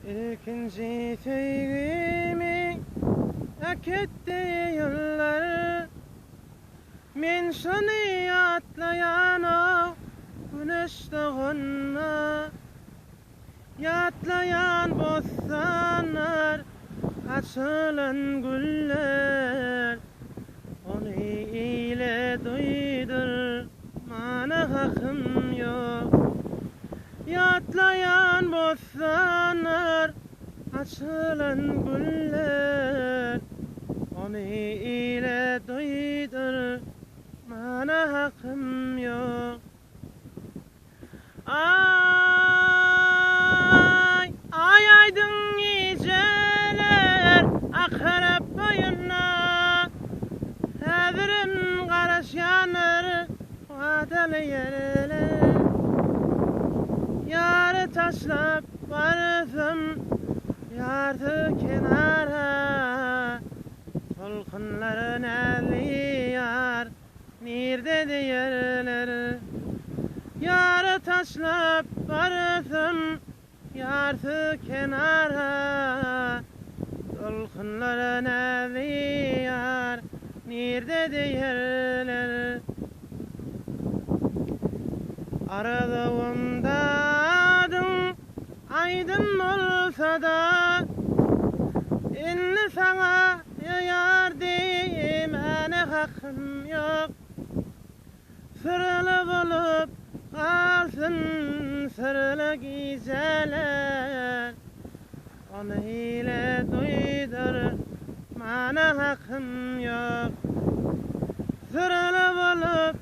İkinci sevgimi hak etti yıllar. Men şunu atlayan o güneş doğanna, yatlayan bostanlar, açılan güller. Onu ile duydur, mana hakkım yok. Yatlayan bostanlar, açılan güller. Onu ile duydur, mana hakkım yok. Ay, ay aydın geceler, akrep boyuna. Hazırın qaraş yanır, vadalı yerler. Yarı taşlap varsın, yardı kenara. Tolkunların eli yar, nerede yerler? Yarı taşlap varsın, yardı kenara. Tolkunların eli yar, nerede yerler? Aradığımdadın aydın olsa da, inni sana yar demene hakkım yok. Sırlı bulup kalsın sırlı geceler. Onu ile duydur, mana hakkım yok. Sırlı bulup